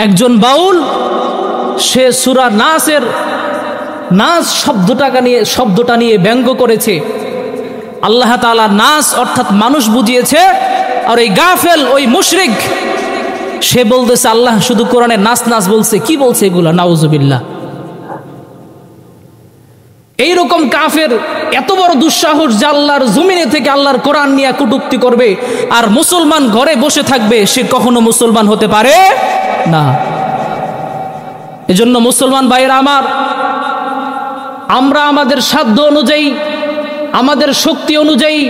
একজন বাউল সে সূরা নাসের নাস শব্দটা নিয়ে ব্যঙ্গ করেছে। আল্লাহ তাআলা নাস অর্থাৎ মানুষ বুঝিয়েছে, আর এই গাফেল ওই মুশরিক সে বলতেছে আল্লাহ শুধু কোরআনে নাস নাস বলছে। কি বলছে এগুলা? নাউজুবিল্লাহ। এইরকম কাফের এত বড় দুঃসাহস যে আল্লাহর জমিনে থেকে আল্লাহর কোরআন নিয়ে কটূক্তি করবে, আর মুসলমান ঘরে বসে থাকবে, সে কখনো মুসলমান হতে পারে না। এজন্য মুসলমান ভাইয়েরা আমার, আমরা আমাদের সাধ্য অনুযায়ী, আমাদের শক্তি অনুযায়ী,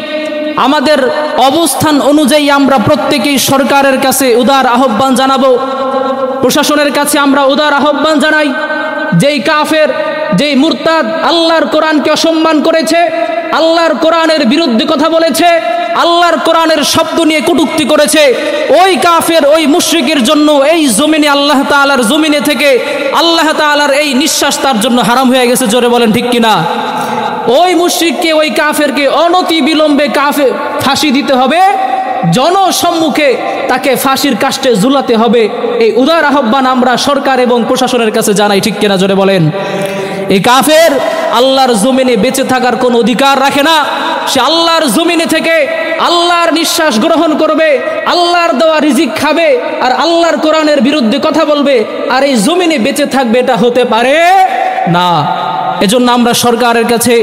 আমাদের অবস্থান অনুযায়ী আমরা প্রত্যেকেই সরকারের কাছে উদার আহ্বান জানাবো, প্রশাসনের কাছে আমরা উদার আহ্বান জানাই, যেই কাফের, যেই মুরতাদ আল্লাহর কোরআনকে অসম্মান করেছে, আল্লাহর কোরআনের বিরুদ্ধে কথা বলেছে, আল্লাহর কোরআনের শব্দ নিয়ে কটূক্তি করেছে, ওই কাফের ওই মুশরিকের জন্য এই জমিনে আল্লাহ তাআলার জমিনে থেকে আল্লাহ তাআলার এই নিঃশ্বাস তার জন্য হারাম হয়ে গেছে। জোরে বলেন ঠিক কিনা? ওই মুশরিককে, ওই কাফেরকে অনতি বিলম্বে ফাঁসি দিতে হবে, জনসম্মুখে তাকে ফাঁসির কাস্টে ঝুলাতে হবে। এই উদার আহ্বান আমরা সরকার এবং প্রশাসনের কাছে জানাই, ঠিক কিনা? জোরে বলেন। এই কাফের আল্লাহর জমিনে বেঁচে থাকার কোনো অধিকার রাখে না। সে আল্লাহর জমিনে থেকে আল্লাহর নিঃশ্বাস গ্রহণ করবে, আল্লাহর দেওয়া রিজিক খাবে, আর আল্লাহর কোরআনের বিরুদ্ধে কথা বলবে, আর এই জমিনে বেঁচে থাকবে, এটা হতে পারে না। এজন্য আমরা সরকারের কাছে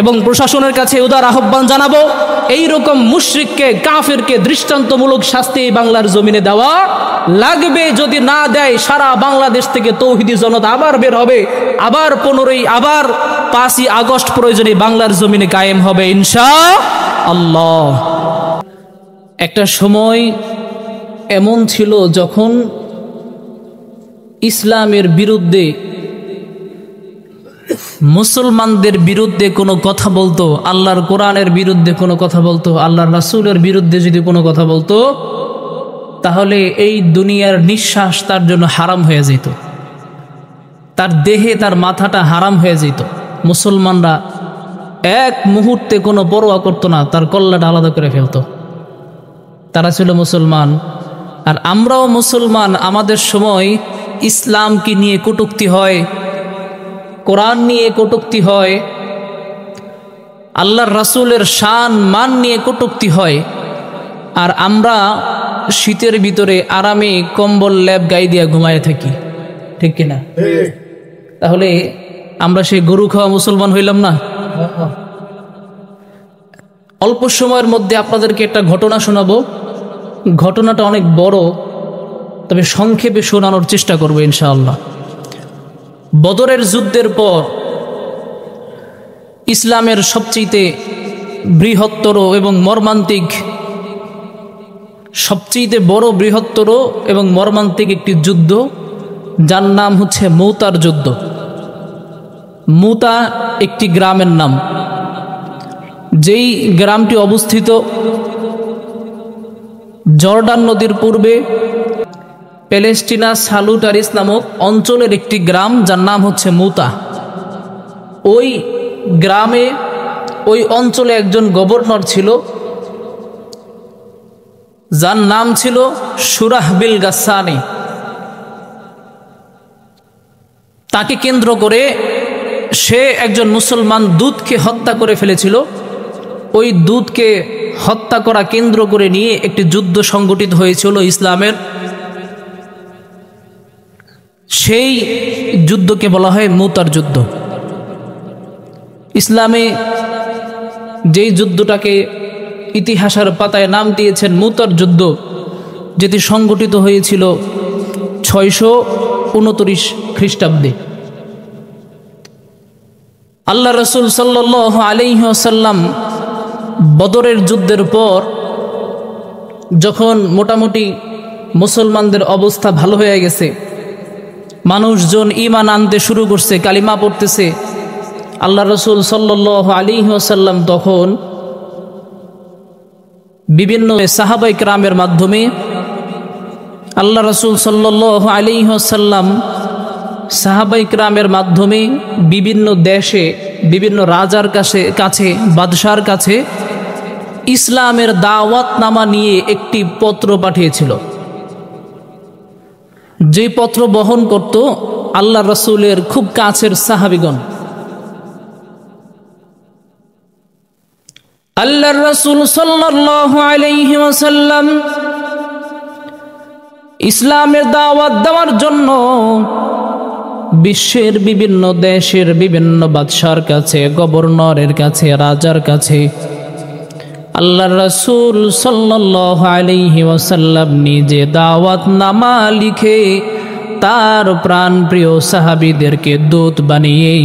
এবং প্রশাসনের কাছে উদার আহ্বান জানাবো, এইরকম মুশরিককে, কাফেরকে দৃষ্টান্তমূলক শাস্তি বাংলার জমিনে দেওয়া লাগবে। যদি না দেয়, সারা বাংলাদেশ থেকে তৌহিদি জনতা আবার বের হবে, আবার 5ই আগস্ট প্রয়োজনে বাংলার জমিনে কায়েম হবে ইনশাআল্লাহ। একটা সময় এমন ছিল যখন ইসলামের বিরুদ্ধে, মুসলমানদের বিরুদ্ধে কোনো কথা বলতো, আল্লাহর কোরআনের বিরুদ্ধে কোনো কথা বলতো, আল্লাহর রাসূলের বিরুদ্ধে যদি কোনো কথা বলতো, তাহলে এই দুনিয়ার নিঃশ্বাস তার জন্য হারাম হয়ে যেত, তার দেহে তার মাথাটা হারাম হয়ে যেত। মুসলমানরা এক মুহূর্তে কোনো পরোয়া করতো না, তার কল্লাটা আলাদা করে ফেলতো। তারা ছিল মুসলমান, আর আমরাও মুসলমান। আমাদের সময় ইসলামকে নিয়ে কটূক্তি হয়, কোরআন নিয়ে কটূক্তি হয়, আল্লাহর রাসূলের শান মান নিয়ে কটূক্তি হয়, আর আমরা শীতের ভিতরে আরামে কম্বল লেপ গায়ে দিয়ে ঘুমায় থাকি, ঠিক কিনা? তাহলে আমরা সেই গরু খাওয়া মুসলমান হইলাম না? অল্প সময়ের মধ্যে আপনাদেরকে একটা ঘটনা শোনাবো। ঘটনাটা অনেক বড়, তবে সংক্ষেপে শোনানোর চেষ্টা করবো ইনশাআল্লাহ। বদরের যুদ্ধের পর ইসলামের সবচেয়ে বৃহত্তর এবং মর্মান্তিক, সবচেয়ে বড়, বৃহত্তর এবং মর্মান্তিক একটি যুদ্ধ, যার নাম হচ্ছে মুতার যুদ্ধ। মুতা একটি গ্রামের নাম, যেই গ্রামটি অবস্থিত জর্ডান নদীর পূর্বে প্যালেস্টিনা সালুটারিস নামক অঞ্চলের একটি গ্রাম, যার নাম হচ্ছে মুতা। ওই গ্রামে, ওই অঞ্চলে একজন গভর্নর ছিল, যার নাম ছিল শুরাহবিল গাসসানি। তাকে কেন্দ্র করে সে একজন মুসলমান দূতকে হত্যা করে ফেলেছিল। ওই দূতকে হত্যা করা কেন্দ্র করে নিয়ে একটি যুদ্ধ সংগঠিত হয়েছিল ইসলামের। সেই যুদ্ধকে বলা হয় মুতার যুদ্ধ। ইসলামে যেই যুদ্ধটাকে ইতিহাসের পাতায় নাম দিয়েছেন মুতার যুদ্ধ, যেটি সংগঠিত হয়েছিল 629 খ্রিস্টাব্দে। আল্লাহ রাসূল সাল্লাল্লাহু আলাইহি ওয়াসাল্লাম বদরের যুদ্ধের পর যখন মোটামুটি মুসলমানদের অবস্থা ভালো হয়ে গেছে, মানুষজন ঈমান আনতে শুরু করছে, কালিমা পড়তেছে, আল্লাহ রাসূল সাল্লাল্লাহু আলাইহি ওয়াসাল্লাম তখন বিভিন্ন সাহাবায়ে কেরামের মাধ্যমে আল্লাহ রাসূল সাল্লাল্লাহু আলাইহি ওয়াসাল্লাম সাহাবায়ে কেরামের মাধ্যমে বিভিন্ন দেশে, বিভিন্ন রাজার কাছে, বাদশার কাছে ইসলামের দাওয়াতনামা নিয়ে একটি পত্র পাঠিয়েছিল। যে পত্র বহন করত আল্লাহ রাসূলের খুব কাছের সাহাবীগণ। আল্লাহর রাসূল সাল্লাল্লাহু আলাইহি ওয়াসাল্লাম ইসলামের দাওয়াত দেওয়ার জন্য বিশ্বের বিভিন্ন দেশের বিভিন্ন বাদশার কাছে, গভর্নরের কাছে, রাজার কাছে আল্লাহর রাসূল সাল্লাল্লাহু আলাইহি ওয়াসাল্লাম নিজে দাওয়াতনামা লিখে তার প্রাণপ্রিয় সাহাবীদেরকে দূত বানিয়ে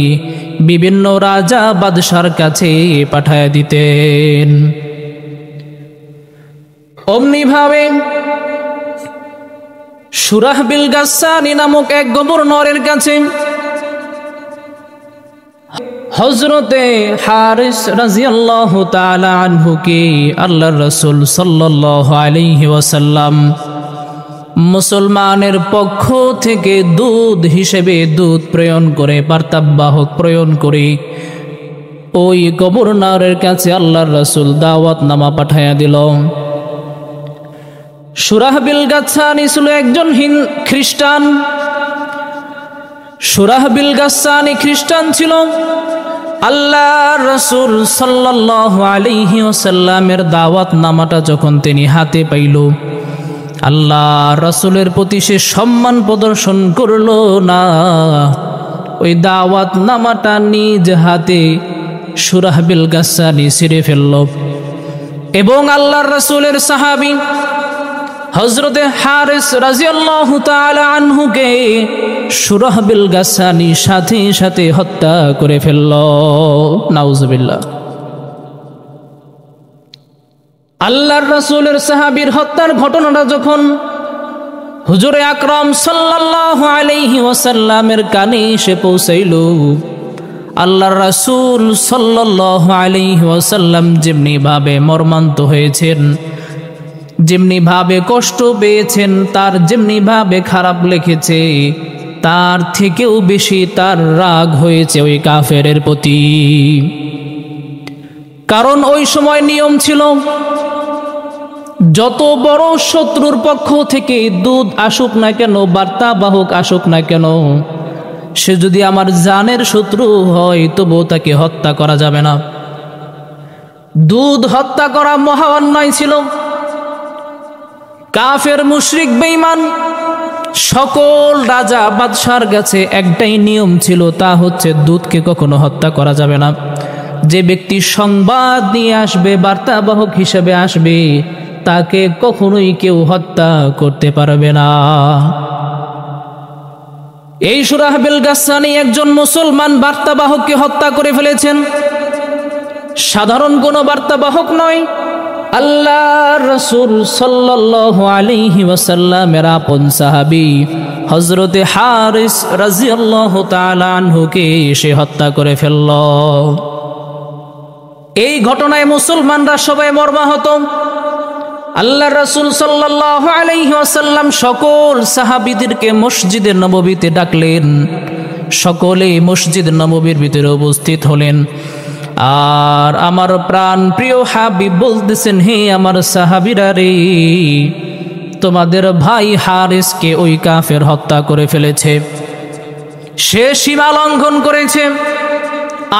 বিভিন্ন রাজা বাদশার কাছে পাঠায় দিতেন। অমনিভাবে শুরাহবিল গাসসানি নামক এক গভর্নরের কাছে হযরতে হারিস রাদিয়াল্লাহু তাআলা আনহুকে আল্লাহর রাসূল সাল্লাল্লাহু আলাইহি ওয়াসাল্লাম মুসলমানের পক্ষ থেকে দূত হিসেবে দূত প্রেরণ করে, বার্তাবাহক প্রেরণ করে ওই গভর্নরের কাছে আল্লাহর রাসূল দাওয়াতনামা পাঠায়া দিল। শুরাহবিল গাসসানি ছিল একজন খ্রিস্টান। শুরাহবিল গাসসানি খ্রিস্টান ছিল। আল্লাহর রাসূল সাল্লাল্লাহু আলাইহি ওয়াসাল্লামের দাওয়াতনামাটা যখন তিনি হাতে পাইল, আল্লাহর রাসূলের প্রতি সে সম্মান প্রদর্শন করল না, ওই দাওয়াতনামাটা নিজ হাতে শুরাহবিল গাসসানি ছিঁড়ে ফেলল এবং আল্লাহর রাসূলের সাহাবী হযরতে হারিস রাদিয়াল্লাহু তাআলা আনহুকে শুরাহবিল গাসসানি সাথে সাথে হত্যা করে ফেলল। নাউজুবিল্লাহ। আল্লাহর রাসূলের সাহাবীর হত্যার ঘটনাটা যখন হুজুরে আকরাম সাল্লাল্লাহু আলাইহি ওয়াসাল্লামের কানে এসে পৌঁছাইল, আল্লাহর রাসূল সাল্লাল্লাহু আলাইহি ওয়াসাল্লাম যেমনি ভাবে মর্মান্ত হয়েছেন, যেমনি ভাবে কষ্ট পেয়েছেন, তার যেমনি ভাবে খারাপ লেগেছে, তার থেকেও বেশি তার রাগ হয়েছে ওই কাফেরের প্রতি। কারণ ওই সময় নিয়ম ছিল, যত বড় শত্রুর পক্ষ থেকে দূত আসুক না কেন, বার্তাবাহক আসুক না কেন, সে যদি আমার জানের শত্রু হয় তবুও তাকে হত্যা করা যাবে না। দূত হত্যা করা মহা অন্যায় ছিল। কাফের মুশরিক বেঈমান সকল রাজা বাদশার কাছে একটাই নিয়ম ছিল, তা হচ্ছে দূতকে কখনো হত্যা করা যাবে না। যে ব্যক্তি সংবাদ নিয়ে আসবে, বার্তাবাহক হিসেবে আসবে, তাকে কখনোই কেউ হত্যা করতে পারবে না। এই শুরাহবিল গাসসানি একজন মুসলমান বার্তাবাহককে হত্যা করে ফেলেছেন। সাধারণ কোনো বার্তাবাহক নয়, আল্লাহর রাসূল সাল্লাল্লাহু আলাইহি ওয়াসাল্লামের আপন সাহাবী হযরতে হারিস রাদিয়াল্লাহু তাআলা আনহুকে সে হত্যা করে ফেলল। এই ঘটনায় মুসলমানরা সবাই মর্মাহত। আল্লাহর রাসূল সাল্লাল্লাহু আলাইহি ওয়াসাল্লাম সকল সাহাবীদেরকে মসজিদে নববীতে ডাকলেন। সকলে মসজিদ নববীর ভিতরে উপস্থিত হলেন। আর আমার প্রাণ প্রিয় হাবিব বলতেছেন, হে আমার সাহাবীরা রে, তোমাদের ভাই হারিসকে ওই কাফের হত্যা করে ফেলেছে। সে সীমা লঙ্ঘন করেছে,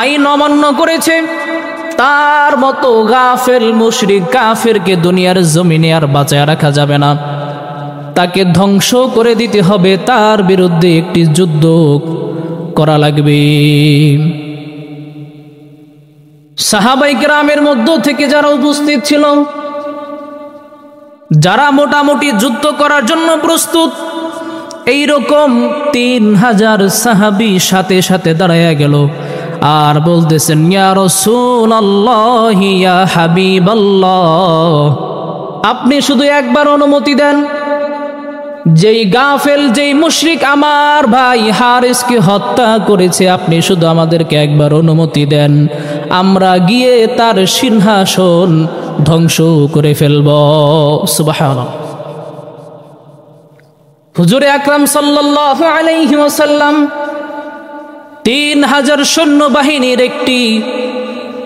আইন অমান্য করেছে। তার মতো গাফেল মুশরিক কাফেরকে দুনিয়ার জমিনে আর বাঁচায় রাখা যাবে না, তাকে ধ্বংস করে দিতে হবে। তার বিরুদ্ধে একটি যুদ্ধ করা লাগবে। সাহাবাই কেরামের মধ্য থেকে যারা উপস্থিত ছিল, যারা মোটামুটি যুদ্ধ করার জন্য প্রস্তুত, এইরকম 3000 সাহাবী সাথে সাথে দাঁড়ায়া গেল আর বলতেছেন, ইয়া রাসূলুল্লাহ, ইয়া হাবিবাল্লাহ, আপনি শুধু একবার অনুমতি দেন, যেই গাফেল, যেই মুশরিক আমার ভাই হারিসকে হত্যা করেছে, আপনি শুধু আমাদেরকে একবার অনুমতি দেন, আমরা গিয়ে তার সিংহাসন ধ্বংস করে ফেলব। সুবহানাল্লাহ। হুজুরে আকরাম সাল্লাল্লাহু আলাইহি ওয়াসাল্লাম 3000 সৈন্যবাহিনীর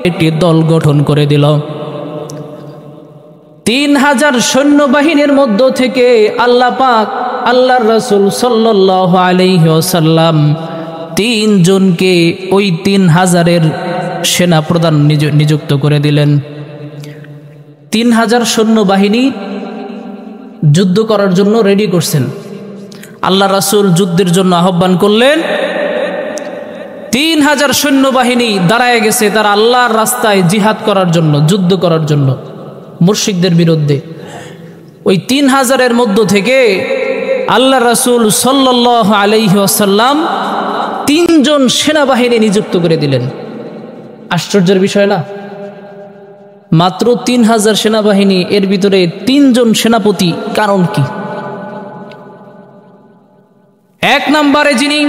একটি দল গঠন করে দিল। 3000 সৈন্যবাহিনীর মধ্য থেকে আল্লাহ পাক আল্লাহর রাসূল সাল্লাল্লাহু আলাইহি ওয়াসাল্লাম 3 জনকে ওই 3000-এর সেনা প্রধান নিযুক্ত করে দিলেন। 3000 সৈন্যবাহিনী যুদ্ধ করার জন্য রেডি করছেন। আল্লাহ রাসূল যুদ্ধের জন্য আহ্বান করলেন। 3000 সৈন্যবাহিনী দাঁড়ায় গেছে তারা আল্লাহর রাস্তায় জিহাদ করার জন্য, যুদ্ধ করার জন্য মুশরিকদের বিরুদ্ধে। ওই 3000-এর মধ্য থেকে আল্লাহ রাসূল সাল্লাল্লাহু আলাইহি ওয়াসাল্লাম 3 জন সেনাবাহিনী নিযুক্ত করে দিলেন। আশ্চর্যের বিষয় না? মাত্র 3000 সেনাবাহিনী, এর ভিতরে 3 জন সেনাপতি। কারণ কি? এক নম্বরে যিনি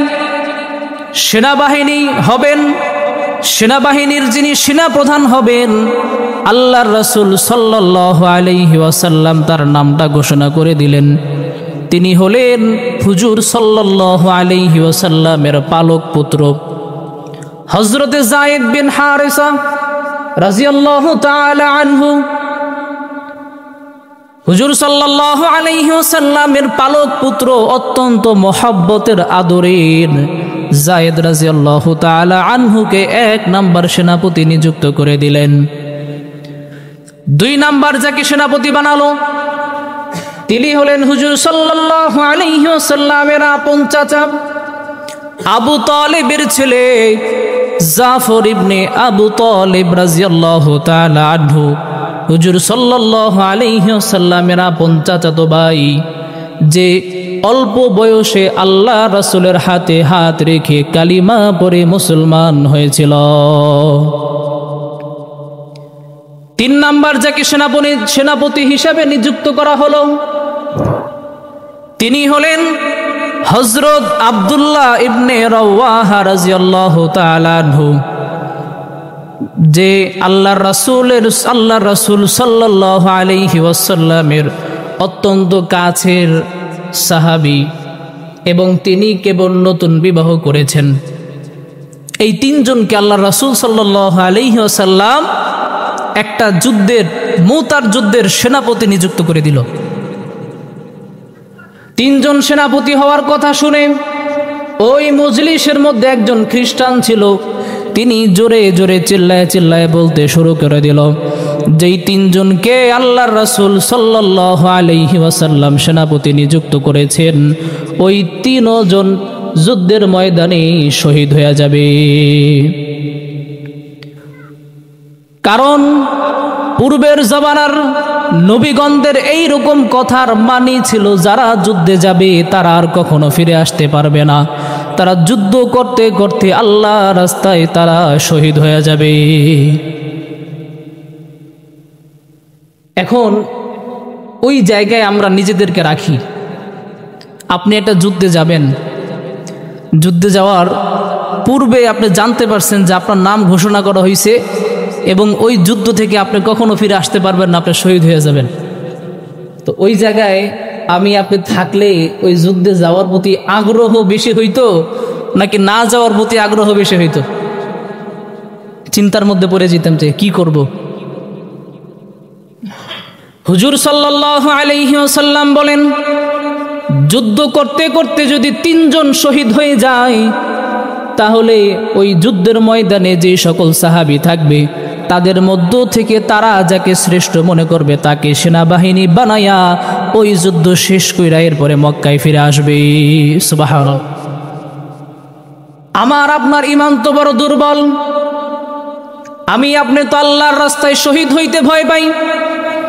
সেনাবাহিনী হবেন, সেনাবাহিনীর যিনি সেনাপ্রধান হবেন, আল্লাহর রাসূল সাল্লাল্লাহু আলাইহি ওয়াসাল্লাম তার নামটা ঘোষণা করে দিলেন। তিনি হলেন হুজুর সাল্লাল্লাহু আলাইহি ওয়াসাল্লামের পালক পুত্র হযরতে যায়েদ বিন হারিসা রাদিয়াল্লাহু তাআলা আনহু। হুজুর সাল্লাল্লাহু আলাইহি ওয়াসাল্লামের পালক পুত্র, অত্যন্ত মহব্বতের আদরের যায়েদ রাদিয়াল্লাহু তাআলা আনহুকে 1 নাম্বার সেনাপতি নিযুক্ত করে দিলেন। 2 নাম্বার যাকে সেনাপতি বানালো তিনি হলেন হুজুর সাল্লাল্লাহু আলাইহি ওয়াসাল্লামের আপন চাচা আবু তালেবের ছেলে জাফর ইবনে আবু তালেব রাদিয়াল্লাহু তাআলা আনহু। হুজুর সাল্লাল্লাহু আলাইহি ওয়াসাল্লামের আপন চাচাতো ভাই, যে অল্প বয়সে আল্লাহ রাসূলের হাতে হাত রেখে কালিমা পড়ে মুসলমান হয়েছিল। 3 নাম্বার যাকে সেনাপতি হিসাবে নিযুক্ত করা হলো তিনি হলেন হযরত আব্দুল্লাহ ইবনে রাওয়াহা রাদিয়াল্লাহু তাআলা আনহু, যে আল্লাহর রাসূল সাল্লাল্লাহু আলাইহি ওয়াসাল্লামের অত্যন্ত কাছের সাহাবী এবং তিনি কেবল নতুন বিবাহ করেছেন। এই 3 জনকে আল্লাহর রাসূল সাল্লাল্লাহু আলাইহি ওয়াসাল্লাম একটা যুদ্ধের, মুতার যুদ্ধের সেনাপতি নিযুক্ত করে দিল। 3 জন সেনাপতি হওয়ার কথা শুনে ওই মজলিসের মধ্যে একজন খ্রিস্টান ছিল। তিনি জোরে জোরে চিল্লায় চিল্লায় বলতে শুরু করে দিল, যেই 3 জনকে আল্লাহর রাসূল সাল্লাল্লাহু আলাইহি ওয়াসাল্লাম সেনাপতি নিযুক্ত করেছেন, ওই 3 জন যুদ্ধের ময়দানে শহীদ হয়ে যাবে। কারণ পূর্বের জমানার নবীগণদের এই রকম কথার মানি ছিল, যারা যুদ্ধে যাবে তারা আর কখনো ফিরে আসতে পারবে না, তারা যুদ্ধ করতে করতে আল্লাহর রাস্তায় তারা শহীদ হয়ে যাবে। এখন ওই জায়গায় আমরা নিজেদেরকে রাখি। আপনি একটা যুদ্ধে যাবেন, যুদ্ধে যাওয়ার পূর্বে আপনি জানতে পারছেন যে আপনার নাম ঘোষণা করা হয়েছে এবং ওই যুদ্ধ থেকে আপনি কখনো ফিরে আসতে পারবেন না, আপনি শহীদ হয়ে যাবেন। তো ওই জায়গায় আপনি থাকলে ওই যুদ্ধে যাওয়ার প্রতি আগ্রহ বেশি হইতো নাকি না যাওয়ার প্রতি আগ্রহ বেশি হইতো? চিন্তার মধ্যে পড়ে যেতাম যে কি করব। হুজুর সাল্লাল্লাহু আলাইহি ওয়াসাল্লাম বলেন, যুদ্ধ করতে করতে যদি 3 জন শহীদ হয়ে যায়, তাহলে ওই যুদ্ধের ময়দানে যে সকল সাহাবী থাকবে তাদের মধ্য থেকে তারা যাকে শ্রেষ্ঠ মনে করবে তাকে সেনাবাহিনী বানায়া ওই যুদ্ধ শেষ কইরা এরপরে মক্কায় ফিরে আসবে। সুবহানাল্লাহ। আমার আপনার ঈমান তো বড় দুর্বল। আপনি তো আল্লাহর রাস্তায় শহীদ হইতে ভয় পাই,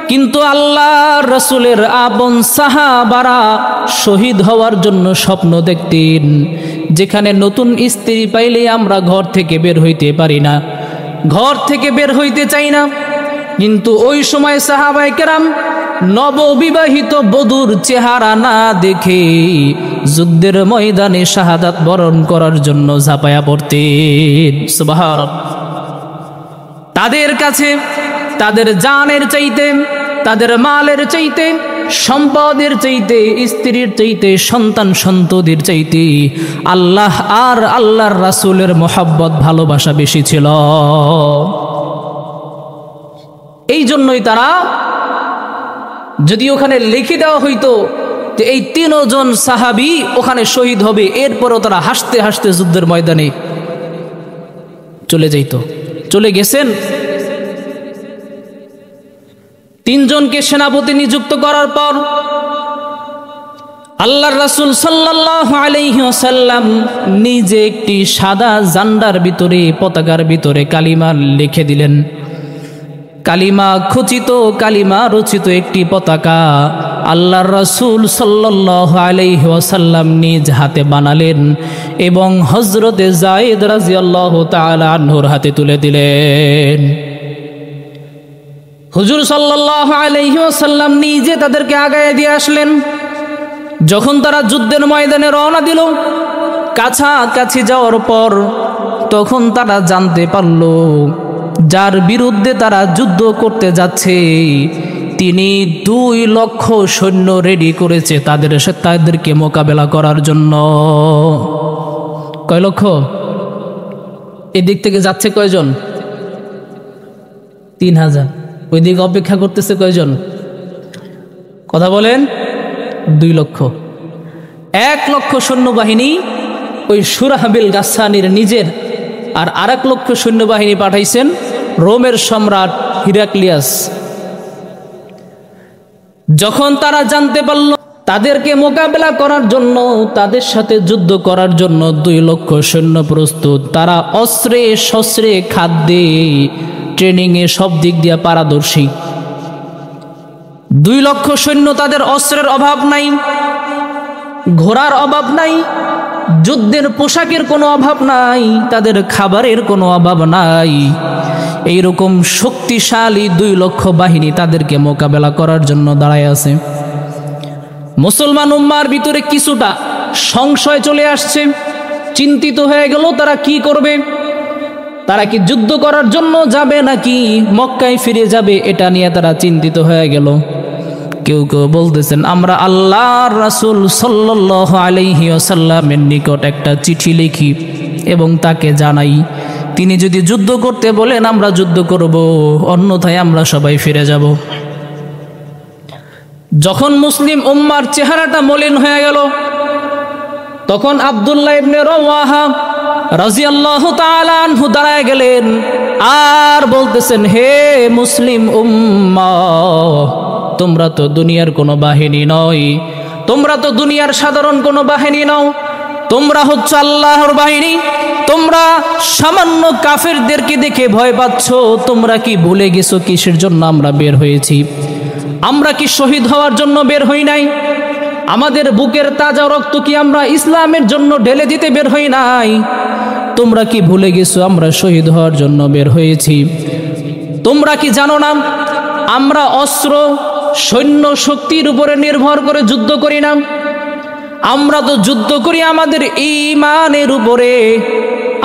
কিন্তু আল্লাহর রাসূলের আপন সাহাবারা শহীদ হওয়ার জন্য স্বপ্ন দেখতেন। যেখানে নতুন স্ত্রী পাইলে আমরা ঘর থেকে বের হইতে পারি না, ঘর থেকে বের হইতে চাই না, কিন্তু ওই সময় সাহাবায়ে কেরাম নববিবাহিত বধূর চেহারা না দেখে যুদ্ধের ময়দানে শাহাদাত বরণ করার জন্য ঝাঁপায়া পড়তেন। সুবহানাল্লাহ। তাদের কাছে তাদের জানের চাইতে, তাদের মালের চাইতে, সম্পদের চাইতে, স্ত্রীর চাইতে, সন্তান সন্ততির চাইতে আল্লাহ আর আল্লাহর রাসূলের মহব্বত ভালোবাসা বেশি ছিল। এই জন্যই তারা যদি ওখানে লিখে দেওয়া হইতো যে এই 3 জন সাহাবী ওখানে শহীদ হবে, এরপরও তারা হাসতে হাসতে যুদ্ধের ময়দানে চলে যাইত। চলে গেছেন। 3 জনকে সেনাপতি নিযুক্ত করার পর আল্লাহর রাসূল সাল্লাল্লাহু আলাইহি ওয়াসাল্লাম নিজে একটি সাদা জান্ডার ভিতরে, পতাকার ভিতরে কালিমা লিখে দিলেন। কালিমা খচিত, কালিমা রচিত একটি পতাকা আল্লাহর রাসূল সাল্লাল্লাহু আলাইহি ওয়াসাল্লাম নিজ হাতে বানালেন এবং হযরতে যায়েদ রাদিয়াল্লাহু তাআলা আনহুর হাতে তুলে দিলেন। হুজুর সাল্লাল্লাহু আলাইহি ওয়াসাল্লাম নিজে তাদেরকে আগায় দিয়ে আসলেন। যখন তারা যুদ্ধের ময়দানে রওনা দিল, কাছাকাছি যাওয়ার পর তখন তারা জানতে পারল যার বিরুদ্ধে তারা যুদ্ধ করতে যাচ্ছে তিনি 2 লক্ষ সৈন্য রেডি করেছে তাদেরকে মোকাবেলা করার জন্য। কয় লক্ষ? এদিক থেকে যাচ্ছে কয়জন? 3000। ওই দিকে অপেক্ষা করতেছে কয়জন? কথা বলেন। 2 লক্ষ। 1 লক্ষ সৈন্যবাহিনী ওই সুরাহবিল গাসসানির নিজের, আর 1 লক্ষ সৈন্যবাহিনী পাঠাইছেন রোমের সম্রাট হিরাক্লিয়াস। যখন তারা জানতে পারল তাদেরকে মোকাবেলা করার জন্য, তাদের সাথে যুদ্ধ করার জন্য 2 লক্ষ সৈন্য প্রস্তুত, তারা অস্ত্রে শস্ত্রে খাদ্যে ট্রেনিংয়ে সব দিক দিয়ে পারদর্শী। 2 লক্ষ সৈন্য, তাদের অস্ত্রের অভাব নাই, ঘোড়ার অভাব নাই, যুদ্ধের পোশাকের কোনো অভাব নাই, তাদের খাবারের কোনো অভাব নাই। এইরকম শক্তিশালী 2 লক্ষ বাহিনী তাদেরকে মোকাবেলা করার জন্য দাঁড়ায় আছে। মুসলমান উম্মার ভিতরে কিছুটা সংশয় চলে আসছে, চিন্তিত হয়ে গেল তারা কি করবে। তারা কি যুদ্ধ করার জন্য যাবে নাকি মক্কায় ফিরে যাবে, এটা নিয়ে তারা চিন্তিত হয়ে গেল। কেউ কেউ বলতেছেন আমরা আল্লাহর রাসূল সাল্লাল্লাহু আলাইহি ওয়াসাল্লামের নিকট একটা চিঠি লিখি এবং তাকে জানাই, তিনি যদি যুদ্ধ করতে বলেন আমরা যুদ্ধ করব, অন্যথায় আমরা সবাই ফিরে যাব। যখন মুসলিম উম্মার চেহারাটা মলিন হয়ে গেল, তখন আব্দুল্লাহ ইবনে রাওয়াহা রাদিয়াল্লাহু তাআলা আনহু দাঁড়ায় গেলেন আর বলতেছেন, হে মুসলিম উম্মাহ, তোমরা তো দুনিয়ার কোনো বাহিনী নয়, তোমরা তো দুনিয়ার সাধারণ কোনো বাহিনী নও, তোমরা হচ্ছে আল্লাহর বাহিনী। তোমরা সামান্য কাফেরদেরকে দেখে ভয় পাচ্ছ। তোমরা কি ভুলে গেছো কিসের জন্য আমরা বের হয়েছি? আমরা কি শহীদ হওয়ার জন্য বের হই নাই? আমাদের বুকের তাজা রক্ত কি আমরা ইসলামের জন্য ঢেলে দিতে বের হই নাই? তোমরা কি ভুলে গেছো আমরা শহীদ হওয়ার জন্য বের হয়েছি? তোমরা কি জানো না আমরা অস্ত্র সৈন্য শক্তির উপরে নির্ভর করে যুদ্ধ করি না? আমরা তো যুদ্ধ করি আমাদের ঈমানের উপরে,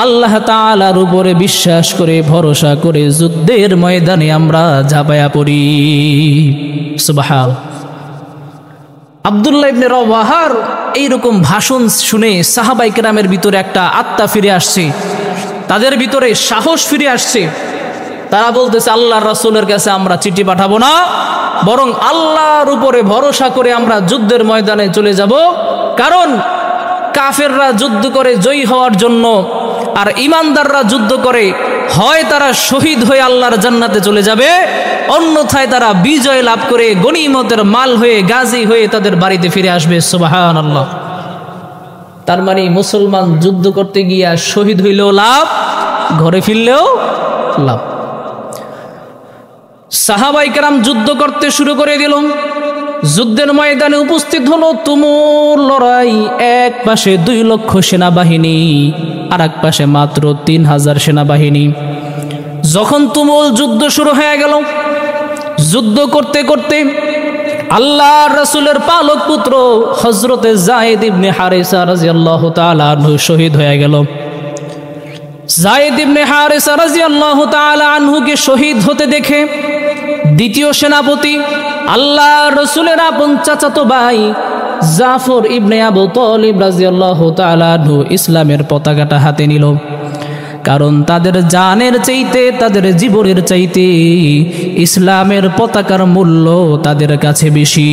আল্লাহ তাআলার উপরে বিশ্বাস করে ভরসা করে যুদ্ধের ময়দানে আমরা ঝাঁপায়া পড়ি। সুবহানাল্লাহ। আব্দুল্লাহ ইবনে রাওয়াহার এইরকম ভাষণ শুনে সাহাবায়ে কেরামের ভিতরে একটা আত্মা ফিরে আসছে, তাদের ভিতরে সাহস ফিরে আসছে। তারা বলতেছে আল্লাহর রাসূলের কাছে আমরা চিঠি পাঠাবো না, বরং আল্লাহর উপরে ভরসা করে আমরা যুদ্ধের ময়দানে চলে যাব। কারণ কাফেররা যুদ্ধ করে জয়ী হওয়ার জন্য, আর ঈমানদাররা যুদ্ধ করে হয় তারা শহীদ হয়ে আল্লাহর জান্নাতে চলে যাবে, অন্যথায় তারা বিজয় লাভ করে গনিমতের মাল হয়ে গাজী হয়ে তাদের বাড়িতে ফিরে আসবে। সুবহানাল্লাহ। তার মানে মুসলমান যুদ্ধ করতে গিয়া শহীদ হইলেও লাভ, ঘরে ফিরলেও লাভ। সাহাবায়ে কেরাম যুদ্ধ করতে শুরু করে দিল। যুদ্ধের ময়দানে উপস্থিত হলো তুমুল লড়াই। এক পাশে 2 লক্ষ সেনাবাহিনী, আর এক পাশে মাত্র 3000 সেনাবাহিনী। যখন তুমুল যুদ্ধ শুরু হয়ে গেল, যুদ্ধ করতে করতে আল্লাহর রাসূলের পালক পুত্র হযরতে যায়েদ ইবনে হারিসা রাদিয়াল্লাহু তাআলা আনহু শহীদ হয়ে গেল। যায়েদ ইবনে হারিসা রাদিয়াল্লাহু তাআলা আনহুকে শহীদ হতে দেখে দ্বিতীয় সেনাপতি আল্লাহর রাসূলের আপন চাচাতো ভাই জাফর ইবনে আবু তালিব রাদিয়াল্লাহু তাআলা আনহু ইসলামের পতাকাটা হাতে নিল। কারণ তাদের জানের চাইতে, তাদের জীবনের চাইতে ইসলামের পতাকার মূল্য তাদের কাছে বেশি।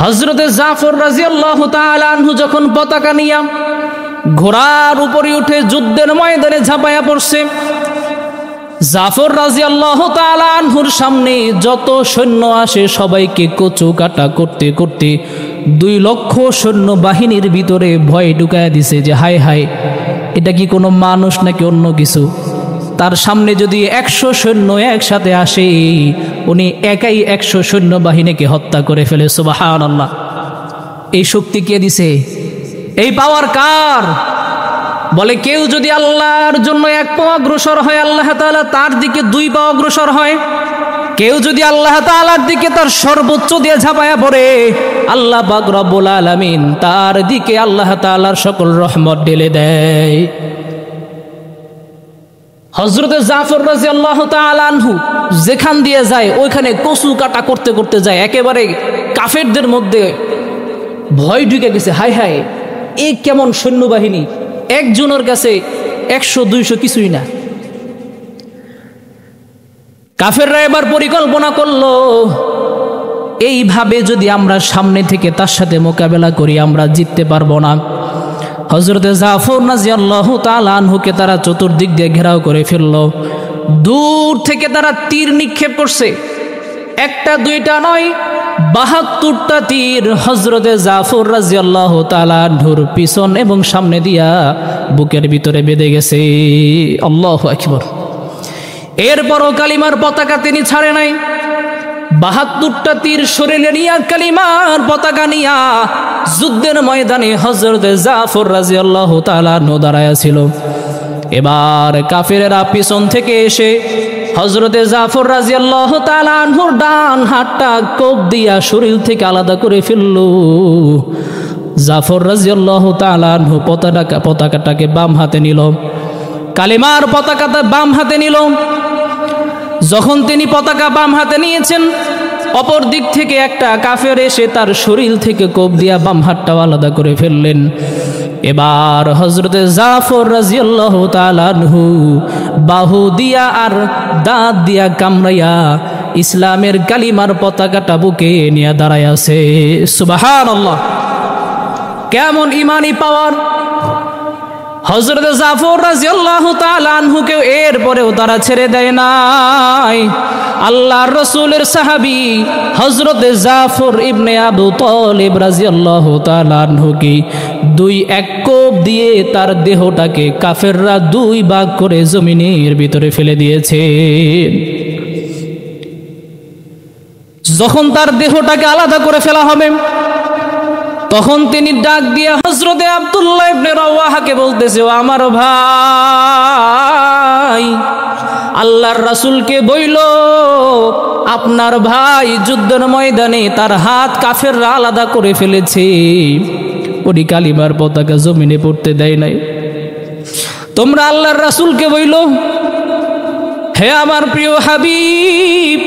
হযরতে জাফর রাদিয়াল্লাহু তাআলা আনহু যখন পতাকা নিয়ে ঘোড়ার উপরে উঠে যুদ্ধের ময়দানে ঝাঁপায়া পড়ছে, জাফর রাদিয়াল্লাহু তাআলা আনহুর সামনে যত সৈন্য আসে সবাইকে কচু কাটা করতে করতে 2 লক্ষ সৈন্য বাহিনীর ভিতরে ভয় ঢুকায়া দিছে যে হায় হায়, এটা কি কোনো মানুষ নাকি অন্য কিছু। তার সামনে যদি 100 সৈন্য একসাথে আসে, উনি একাই 100 সৈন্য বাহিনীকে হত্যা করে ফেলে। সুবহানাল্লাহ। এই শক্তি কে দিছে? এই পাওয়ার কার? বলে কেউ যদি আল্লাহর জন্য 1 পা অগ্রসর হয়, আল্লাহ তাআলা তার দিকে 2 পা অগ্রসর হয়। কেউ যদি আল্লাহ তাআলার দিকে তার সর্বোচ্চ দিয়ে ঝাঁপায়া পড়ে, আল্লাহ পাক রব্বুল আলামিন তার দিকে আল্লাহ তাআলার সকল রহমত ঢেলে দেয়। হযরতে জাফর রাদিয়াল্লাহু তাআলা আনহু যেখান দিয়ে যায় ওইখানে কচু কাটা করতে করতে যায়, একেবারে কাফেরদের মধ্যে ভয় ঢুকে গেছে। হায় হায়, এই কেমন সৈন্যবাহিনী, একজনের কাছে 100-200 কিছুই না। কাফেররা এবার পরিকল্পনা করলো, এইভাবে যদি আমরা সামনে থেকে তার সাথে মোকাবেলা করি আমরা জিততে পারবো না। হযরতে জাফর রাদিয়াল্লাহু তাআলা আনহুকে তারা চতুর্দিক দিয়ে ঘেরাও করে ফেলল। দূর থেকে তারা তীর নিক্ষেপ করছে, 1টা 2টা নয়, 72টা তীর হযরতে জাফর রাদিয়াল্লাহু তাআলা আনহুর পিছন এবং সামনে দিয়া বুকের ভিতরে বেঁধে গেছে। আল্লাহু আকবার। এরপরও কালিমার পতাকা তিনি ছাড়ে নাই। 72টা তীর শরীরে নিয়া কালিমার পতাকা নিয়া যুদ্ধের ময়দানে হযরতে জাফর রাদিয়াল্লাহু তাআলা আনহু দাঁড়ায়া ছিল। এবার কাফেরেরা পিছন থেকে এসে হযরতে জাফর রাদিয়াল্লাহু তাআলা আনহুর ডান হাতটা কোপ দিয়া শরীর থেকে আলাদা করে ফেলল। জাফর রাদিয়াল্লাহু তাআলা আনহু পতাকাটাকে বাম হাতে নিল, কালিমার পতাকাটা বাম হাতে নিল। যখন তিনি পতাকা বাম হাতে নিয়েছেন, অপর দিক থেকে একটা কাফের এসে তার শরীর থেকে কোপ দিয়া বাম হাতটাও আলাদা করে ফেললেন। এবার হযরতে জাফর রাদিয়াল্লাহু তাআলা আনহু বাহু দিয়া আর দাঁত দিয়া কামড়াইয়া ইসলামের কালিমার পতাকাটা বুকে নিয়ে দাঁড়ায় আছে। সুবহানাল্লাহ। কেমন ইমানি পাওয়ার! হযরতে জাফর রাদিয়াল্লাহু তাআলা আনহুকে এরপরেও তারা ছেড়ে দেয় নাই। আল্লাহর রাসূলের সাহাবী হযরতে জাফর ইবনে আবু তালিব রাদিয়াল্লাহু তাআলা আনহুকে 2 কোপ দিয়ে তার দেহটাকে কাফেররা 2 ভাগ করে জমিনের ভিতরে ফেলে দিয়েছে। যখন তার দেহটাকে আলাদা করে ফেলা হবে, তখন তিনি ডাক দিয়ে হযরতে আব্দুল্লাহ ইবনে রাওয়াহাকে বলতেছে, ও আমার ভাই, আল্লাহর রাসূলকে বইল আপনার ভাই যুদ্ধের ময়দানে তার হাত কাফেররা আলাদা করে ফেলেছে, ওই কালিমার পতাকা জমিনে পড়তে দেয় নাই। তোমরা আল্লাহর রাসূলকে বইল, হে আমার প্রিয় হাবিব,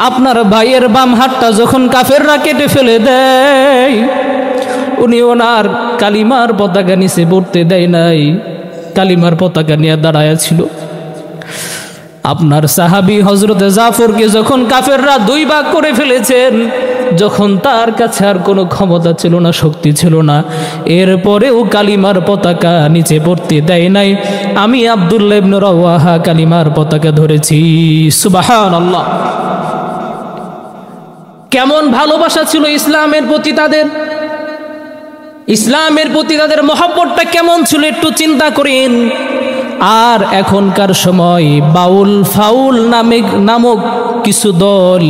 আপনার ভাইয়ের বাম হাতটা যখন কাফেররা কেটে ফেলে দেয়, উনি ওনার কালিমার পতাকা নিচে পড়তে দেয় নাই, কালিমার পতাকা নিয়ে দাঁড়ায়া ছিল। আপনার সাহাবী হযরতে জাফরকে যখন কাফেররা 2 ভাগ করে ফেলেছেন, যখন তার কাছে আর কোনো ক্ষমতা ছিল না, শক্তি ছিল না, এরপরেও কালিমার পতাকা নিচে পড়তে দেয় নাই, আমি আব্দুল্লাহ ইবনে রাওয়াহা কালিমার পতাকা ধরেছি। সুবহানাল্লাহ। কেমন ভালোবাসা ছিল ইসলামের প্রতি তাদের! ইসলামের প্রতি তাদের মহব্বতটা কেমন ছিল একটু চিন্তা করেন। আর এখনকার সময় বাউল ফাউল নামক কিছু দল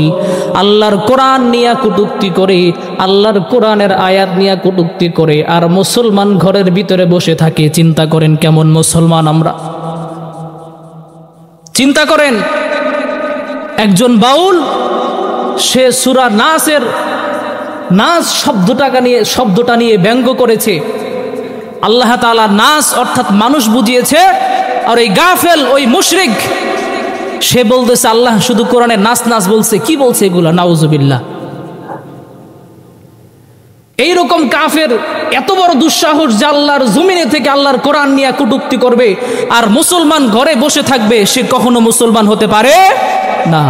আল্লাহর কোরআন নিয়ে কটূক্তি করে, আল্লাহর কোরআনের আয়াত নিয়ে কটূক্তি করে, আর মুসলমান ঘরের ভিতরে বসে থাকে। চিন্তা করেন কেমন মুসলমান আমরা! চিন্তা করেন, একজন বাউল সে সূরা নাসের নাস শব্দটা নিয়ে ব্যঙ্গ করেছে। আল্লাহ তাআলা নাস অর্থাৎ মানুষ বুঝিয়েছে, আর ওই গাফেল ওই মুশরিক সে বলতেছে আল্লাহ শুধু কোরআনে নাস নাস বলছে। কি বলছে এগুলা? নাউজুবিল্লাহ। এইরকম কাফের এত বড় দুঃসাহস যে আল্লাহর জমিনে থেকে আল্লাহর কোরআন নিয়ে কটূক্তি করবে আর মুসলমান ঘরে বসে থাকবে, সে কখনো মুসলমান হতে পারে না।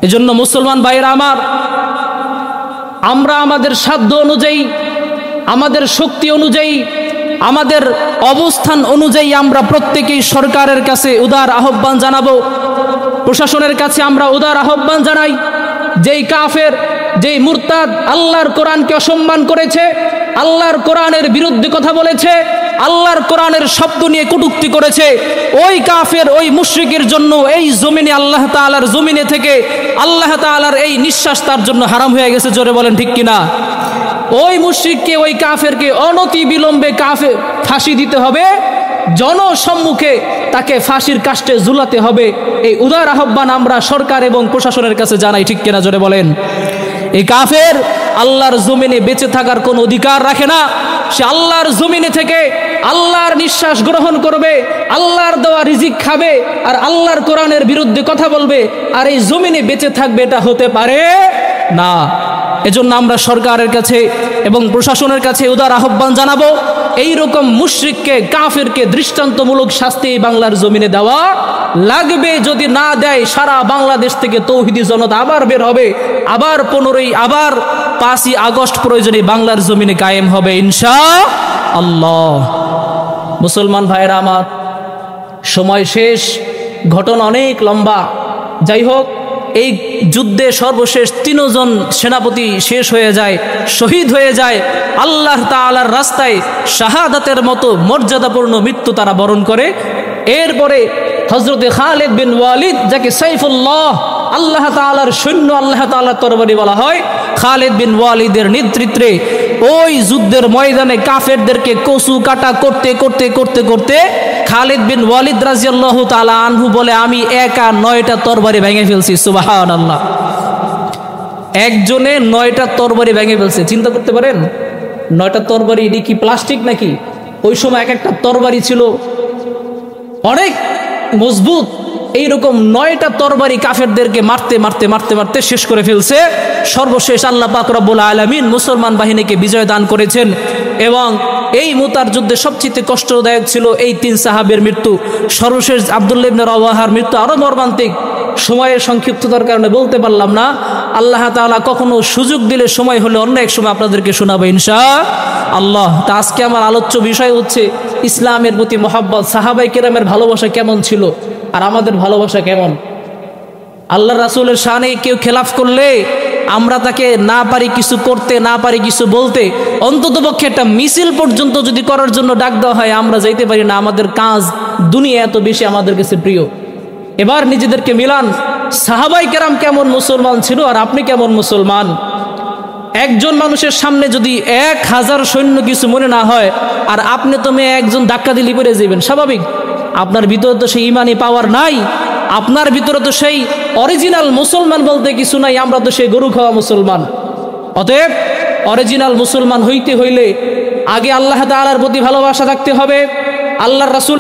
এজন্য মুসলমান ভাইয়েরা আমার, আমরা আমাদের সাধ্য অনুযায়ী, আমাদের শক্তি অনুযায়ী, আমাদের অবস্থান অনুযায়ী আমরা প্রত্যেকেই সরকারের কাছে উদার আহ্বান জানাবো, প্রশাসনের কাছে আমরা উদার আহ্বান জানাই, যেই কাফের, যেই মুরতাদ আল্লাহর কোরআনকে অসম্মান করেছে, আল্লাহর কোরআনের বিরুদ্ধে কথা বলেছে, আল্লাহর কোরআনের শব্দ নিয়ে কটূক্তি করেছে, ওই কাফের, ওই মুশরিকের জন্য এই জমিনে, আল্লাহ তাআলার জমিনে থেকে আল্লাহ তাআলার এই নিঃশ্বাস তার জন্য হারাম হয়ে গেছে। জোরে বলেন ঠিক কিনা? ওই মুশরিককে, ওই কাফেরকে অনতি বিলম্বে ফাঁসি দিতে হবে, জনসম্মুখে তাকে ফাঁসির কাষ্টে ঝুলাতে হবে। এই উদার আহ্বান আমরা সরকার এবং প্রশাসনের কাছে জানাই, ঠিক কিনা? জোরে বলেন। এই কাফের আল্লাহর জমিনে বেঁচে থাকার কোনো অধিকার রাখে না। সে আল্লাহর জমিনে থেকে আল্লাহর নিঃশ্বাস গ্রহণ করবে, আল্লাহর দেওয়া রিজিক খাবে, আর আল্লাহর কোরআনের বিরুদ্ধে কথা বলবে, আর এই জমিনে বেঁচে থাকবে, এটা হতে পারে না। এজন্য আমরা সরকারের কাছে এবং প্রশাসনের কাছে উদার আহ্বান জানাবো, এইরকম মুশরিককে, কাফেরকে দৃষ্টান্তমূলক শাস্তি বাংলার জমিনে দেওয়া লাগবে। যদি না দেয়, সারা বাংলাদেশ থেকে তৌহিদি জনতা আবার বের হবে, আবার 15ই, আবার 5ই আগস্ট প্রয়োজনে বাংলার জমিনে কায়েম হবে ইনশাআল্লাহ। মুসলমান ভাইরা আমার, সময় শেষ, ঘটনা অনেক লম্বা। যাই হোক, এই যুদ্ধে সর্বশেষ 3 জন সেনাপতি শেষ হয়ে যায়, শহীদ হয়ে যায়। আল্লাহ তাআলার রাস্তায় শাহাদাতের মতো মর্যাদাপূর্ণ মৃত্যু তারা বরণ করে। এরপরে হযরতে খালিদ বিন ওয়ালিদ, যাকে সাইফুল্লাহ, আল্লাহ তাআলার সৈন্য, আল্লাহ তাআলার তরবারি বলা হয়, খালিদ বিন ওয়ালিদের নেতৃত্বে ওই যুদ্ধের ময়দানে কাফেরদেরকে কচু কাটা করতে করতে করতে করতে খালিদ বিন ওয়ালিদ রাদিয়াল্লাহু তাআলা আনহু বলে, আমি একা 9টা তরবারি ভেঙে ফেলছি। সুবহানাল্লাহ। একজনে 9টা তরবারি ভেঙে ফেলছে। চিন্তা করতে পারেন, 9টা তরবারি, এটি কি প্লাস্টিক নাকি? ওই সময় এক একটা তরবারি ছিল অনেক মজবুত। এইরকম 9টা তরবারি কাফেরদেরকে মারতে মারতে মারতে মারতে শেষ করে ফেলছে। সর্বশেষ আল্লাহ পাক রব্বুল আলামিন মুসলমান বাহিনীকে বিজয় দান করেছেন। এবং এই মুতার যুদ্ধে সবচেয়ে কষ্টদায়ক ছিল এই 3 সাহাবের মৃত্যু। সর্বশেষ আব্দুল্লাহ ইবনে রাওয়াহার মৃত্যু আরো মর্মান্তিক। সময়ের সংক্ষিপ্ততার কারণে বলতে পারলাম না। আল্লাহ তাআলা কখনো সুযোগ দিলে, সময় হলে অন্য এক সময় আপনাদেরকে শোনাবো ইনশাআল্লাহ। তা আজকে আমার আলোচ্য বিষয় হচ্ছে ইসলামের প্রতি মহব্বত, সাহাবায়ে কেরামের ভালোবাসা কেমন ছিল আর আমাদের ভালোবাসা কেমন। আল্লাহ রাসূলের শানে কেউ খেলাফ করলে আমরা তাকে না পারি কিছু করতে, না পারি কিছু বলতে, অন্ততপক্ষে একটা মিছিল পর্যন্ত যদি করার জন্য ডাক দেওয়া হয়, আমরা যাইতে পারি না। আমাদের কাজ, দুনিয়া এত বেশি আমাদের কাছে প্রিয়। এবার নিজেদেরকে মিলান, সাহাবায়ে কেরাম কেমন মুসলমান ছিল আর আপনি কেমন মুসলমান। একজন মানুষের সামনে যদি 1000 সৈন্য কিছু মনে না হয়, আর আপনি তো একজন ধাক্কা দিলে পড়ে যাবেন, স্বাভাবিক। আপনার ভিতরে তো সেই ইমানি পাওয়ার নাই, আপনার ভিতরে তো সেই অরিজিনাল মুসলমান বলতে কিছু নাই, আমরা তো সেই গরু খাওয়া মুসলমান। অতএব অরিজিনাল মুসলমান হইতে হইলে আগে আল্লাহ তাআলার প্রতি ভালোবাসা থাকতে হবে, আল্লাহর রাসূল